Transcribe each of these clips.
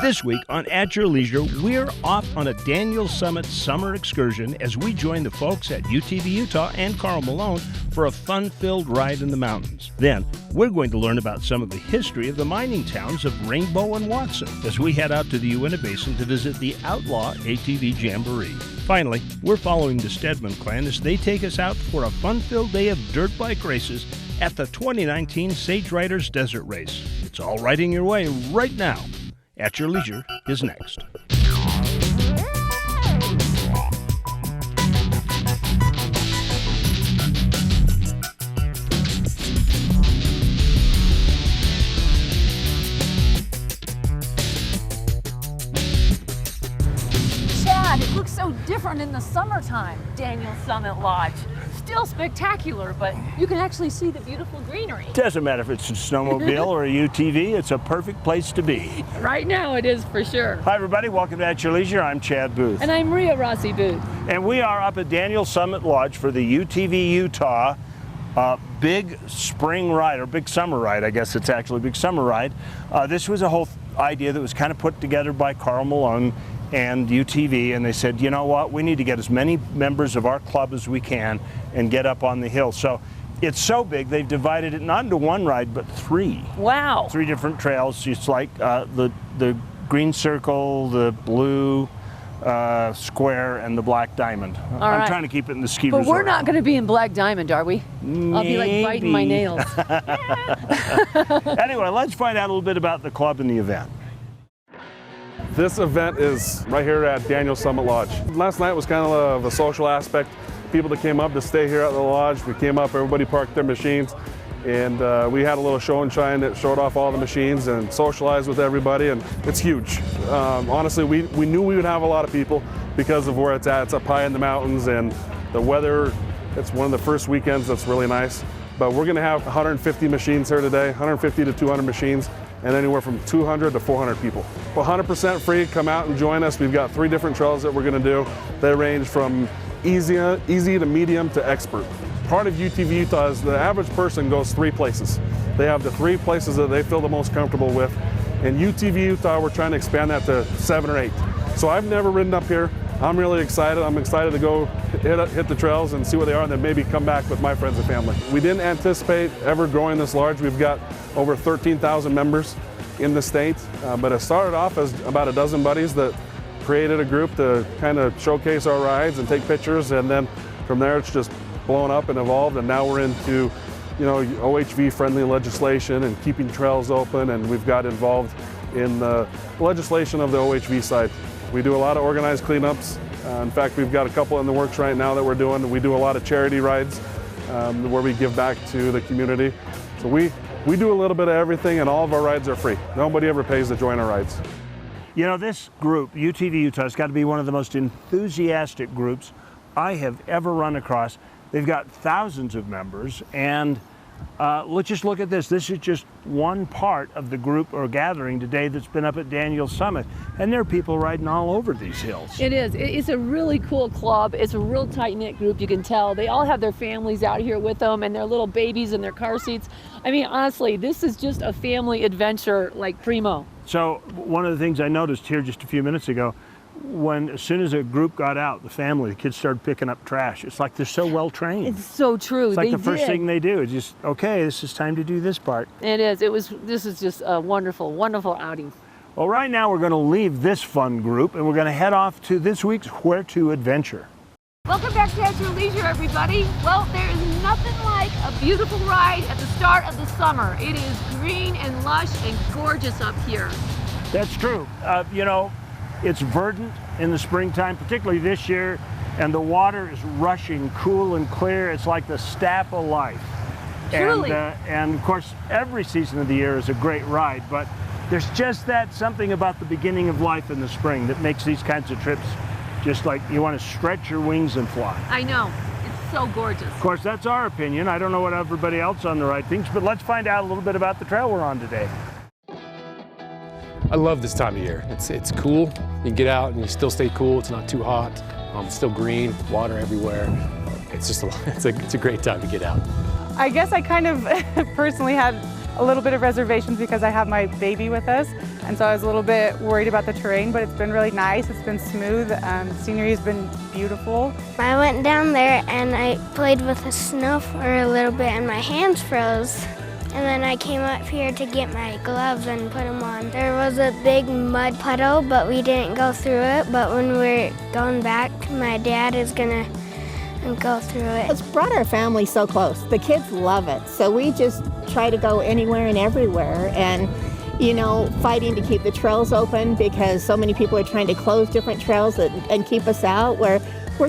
This week on At Your Leisure, we're off on a Daniel Summit summer excursion as we join the folks at UTV Utah and Carl Malone for a fun-filled ride in the mountains. Then, we're going to learn about some of the history of the mining towns of Rainbow and Watson as we head out to the Uinta Basin to visit the Outlaw ATV Jamboree. Finally, we're following the Stedman clan as they take us out for a fun-filled day of dirt bike races at the 2019 Sage Riders Desert Race. It's all riding your way right now. At Your Leisure is next. Chad, it looks so different in the summertime. Daniel Summit Lodge. Still spectacular, but you can actually see the beautiful greenery. Doesn't matter if it's a snowmobile or a UTV, it's a perfect place to be. Right now it is for sure. Hi everybody, welcome to At Your Leisure. I'm Chad Booth. And I'm Maria Rossi Booth. And we are up at Daniel Summit Lodge for the UTV Utah big spring ride, or big summer ride. I guess it's actually a big summer ride. This was a whole idea that was kind of put together by Carl Malone and UTV, and they said, you know what, we need to get as many members of our club as we can and get up on the hill. So it's so big, they've divided it not into one ride, but three. Wow. 3 different trails. It's like the green circle, the blue square, and the black diamond. I'm trying to keep it in the ski resort. But we're not going to be in black diamond, are we? Maybe. I'll be like biting my nails. Anyway, let's find out a little bit about the club and the event. This event is right here at Daniel Summit Lodge. Last night was kind of a social aspect. People that came up to stay here at the lodge, we came up, everybody parked their machines, and we had a little show and shine that showed off all the machines and socialized with everybody, and it's huge. Honestly, we knew we would have a lot of people because of where it's at. It's up high in the mountains, and the weather, it's one of the first weekends that's really nice. But we're gonna have 150 machines here today, 150 to 200 machines, and anywhere from 200 to 400 people. 100% free, come out and join us. We've got 3 different trails that we're gonna do. They range from easy to medium to expert. Part of UTV Utah is the average person goes 3 places. They have the 3 places that they feel the most comfortable with. In UTV Utah, we're trying to expand that to 7 or 8. So I've never ridden up here. I'm really excited. I'm excited to go hit the trails and see what they are, and then maybe come back with my friends and family. We didn't anticipate ever growing this large. We've got over 13,000 members in the state, but it started off as about a dozen buddies that created a group to kind of showcase our rides and take pictures, and then from there it's just blown up and evolved, and now we're into, you know, OHV friendly legislation and keeping trails open, and we've got involved in the legislation of the OHV side. We do a lot of organized cleanups. In fact, we've got a couple in the works right now that we're doing. We do a lot of charity rides where we give back to the community. So we do a little bit of everything, and all of our rides are free. Nobody ever pays to join our rides. You know, this group, UTV Utah, has got to be one of the most enthusiastic groups I have ever run across. They've got thousands of members, and let's just look at this. This is just one part of the group or gathering today that's been up at Daniel Summit, and there are people riding all over these hills. It is. It's a really cool club. It's a real tight-knit group, you can tell. They all have their families out here with them and their little babies in their car seats. I mean, honestly, this is just a family adventure like primo. So one of the things I noticed here just a few minutes ago, as soon as a group got out, the family, the kids started picking up trash. It's like they're so well trained. It's so true. It's like the first thing they do is just, okay, this is time to do this part. It is. This is just a wonderful, wonderful outing. Well, right now we're going to leave this fun group and we're going to head off to this week's Where To Adventure. Welcome back to At Your Leisure, everybody. Well, there is nothing like a beautiful ride at the start of the summer. It is green and lush and gorgeous up here. That's true. You know, it's verdant in the springtime, particularly this year, and the water is rushing cool and clear. It's like the staff of life. Truly. And of course, every season of the year is a great ride, but there's just that something about the beginning of life in the spring that makes these kinds of trips just like you want to stretch your wings and fly. I know. It's so gorgeous. Of course, that's our opinion. I don't know what everybody else on the ride thinks, but let's find out a little bit about the trail we're on today. I love this time of year. It's cool. You can get out and you still stay cool. It's not too hot. It's still green, water everywhere. It's just it's a great time to get out. I guess I kind of personally had a little bit of reservations because I have my baby with us, and so I was a little bit worried about the terrain, but it's been really nice. It's been smooth. The scenery has been beautiful. I went down there and I played with the snow for a little bit and my hands froze. And then I came up here to get my gloves and put them on. There was a big mud puddle, but we didn't go through it. But when we're going back, my dad is gonna go through it. It's brought our family so close. The kids love it. So we just try to go anywhere and everywhere. And you know, fighting to keep the trails open because so many people are trying to close different trails and keep us out. We're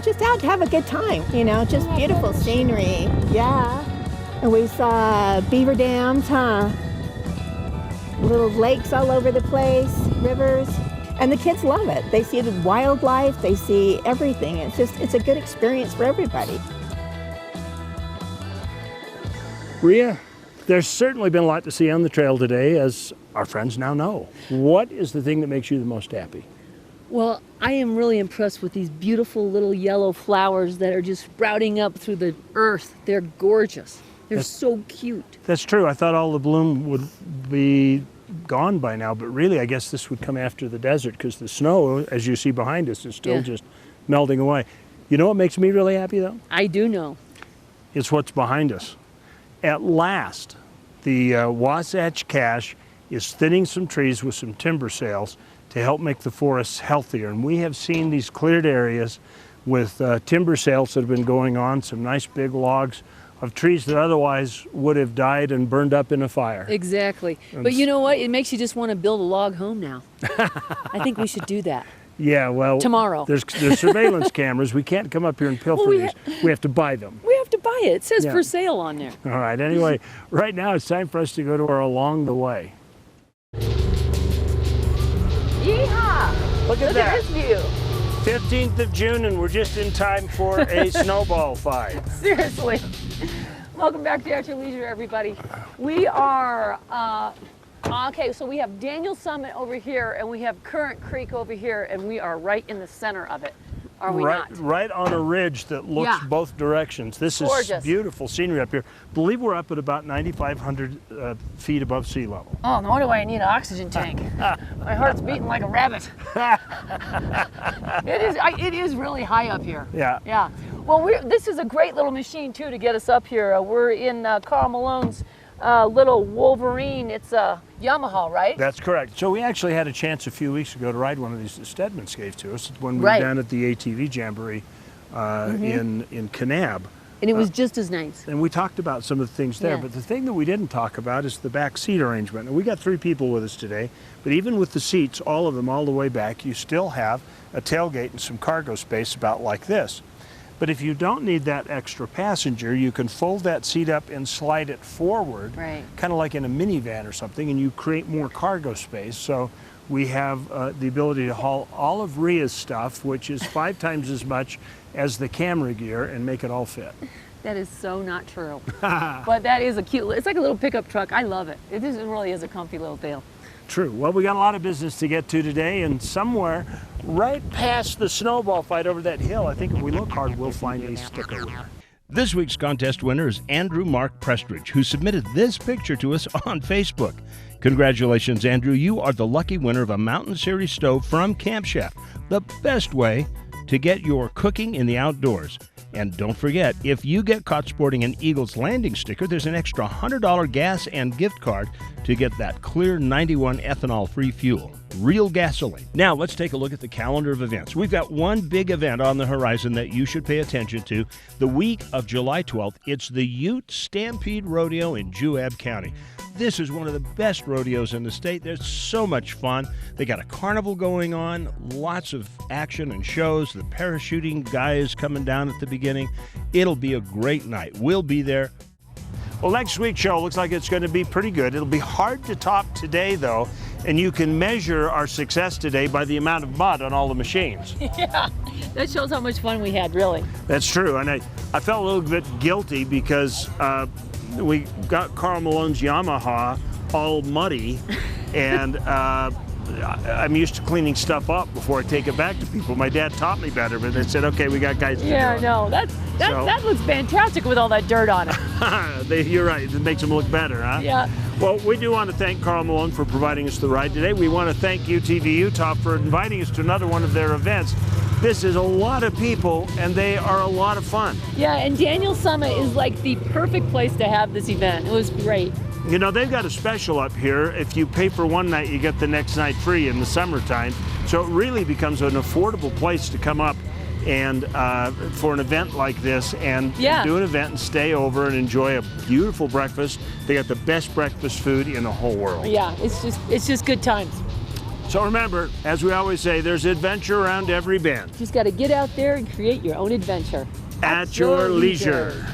just out to have a good time, you know, just beautiful scenery. Yeah. And we saw beaver dams, little lakes all over the place, rivers. And the kids love it. They see the wildlife, they see everything. It's a good experience for everybody. Rhea, there's certainly been a lot to see on the trail today, as our friends now know. What is the thing that makes you the most happy? Well, I am really impressed with these beautiful little yellow flowers that are just sprouting up through the earth. They're gorgeous. They're so cute. That's true. I thought all the bloom would be gone by now, but really I guess this would come after the desert because the snow, as you see behind us, is still just melting away. You know what makes me really happy though? I do know. It's what's behind us. At last, the Wasatch Cache is thinning some trees with some timber sales to help make the forests healthier. And we have seen these cleared areas with timber sales that have been going on, some nice big logs of trees that otherwise would have died and burned up in a fire. Exactly. But you know what? It makes you just want to build a log home now. I think we should do that. Yeah, well, tomorrow. There's surveillance cameras. We can't come up here and pilfer these. We have to buy them. We have to buy it. It says for sale on there. All right. Anyway, right now it's time for us to go to our Along the Way. Yeehaw! Look at that. Look at this view. 15th of June, and we're just in time for a snowball fight. Seriously. Welcome back to At Your Leisure, everybody. We are, okay, so we have Daniel Summit over here, and we have Current Creek over here, and we are right in the center of it. Are we not? Right on a ridge that looks both directions. This is beautiful scenery up here. I believe we're up at about 9,500 feet above sea level. Oh, no wonder why I need an oxygen tank. My heart's beating like a rabbit. It is really high up here. Yeah. Yeah. Well, this is a great little machine, too, to get us up here. We're in Carl Malone's little Wolverine. It's a Yamaha, right? That's correct. So we actually had a chance a few weeks ago to ride one of these that Stedman's gave to us when we were down at the ATV Jamboree in Kanab. And it was just as nice. And we talked about some of the things there, but the thing that we didn't talk about is the back seat arrangement. And we got 3 people with us today, but even with the seats, all of them all the way back, you still have a tailgate and some cargo space about like this. But if you don't need that extra passenger, you can fold that seat up and slide it forward, kind of like in a minivan or something, and you create more cargo space. So we have the ability to haul all of Rhea's stuff, which is 5 times as much as the camera gear, and make it all fit. That is so not true. But that is a cute, it's like a little pickup truck. I love it. It really is a comfy little deal. True. Well, we got a lot of business to get to today, and somewhere right past the snowball fight over that hill, I think if we look hard, we'll find a sticker winner. This week's contest winner is Andrew Mark Prestridge, who submitted this picture to us on Facebook. Congratulations, Andrew. You are the lucky winner of a Mountain Series stove from Camp Chef, the best way to get your cooking in the outdoors. And don't forget, if you get caught sporting an Eagles Landing sticker, there's an extra $100 gas and gift card to get that clear 91 ethanol-free fuel. Real gasoline. Now, let's take a look at the calendar of events. We've got one big event on the horizon that you should pay attention to. The week of July 12th, it's the Ute Stampede Rodeo in Juab County. This is one of the best rodeos in the state. There's so much fun. They got a carnival going on, lots of action and shows. The parachuting guy is coming down at the beginning. It'll be a great night. We'll be there. Well, next week's show looks like it's going to be pretty good. It'll be hard to top today, though, and you can measure our success today by the amount of mud on all the machines. Yeah, that shows how much fun we had, really. That's true, and I felt a little bit guilty because we got Carl Malone's Yamaha all muddy, and I'm used to cleaning stuff up before I take it back to people. My dad taught me better, but they said, okay, we got guys to do it. Yeah, no, that looks fantastic with all that dirt on it. You're right, it makes them look better, huh? Yeah. Well, we do want to thank Carl Malone for providing us the ride today. We want to thank UTV Utah for inviting us to another one of their events. This is a lot of people, and they are a lot of fun. Yeah, and Daniel Summit is like the perfect place to have this event. It was great. You know, they've got a special up here. If you pay for one night, you get the next night free in the summertime. So it really becomes an affordable place to come up and for an event like this and do an event and stay over and enjoy a beautiful breakfast. They got the best breakfast food in the whole world. Yeah, it's just good times. So remember, as we always say, there's adventure around every bend. Just got to get out there and create your own adventure. At your leisure.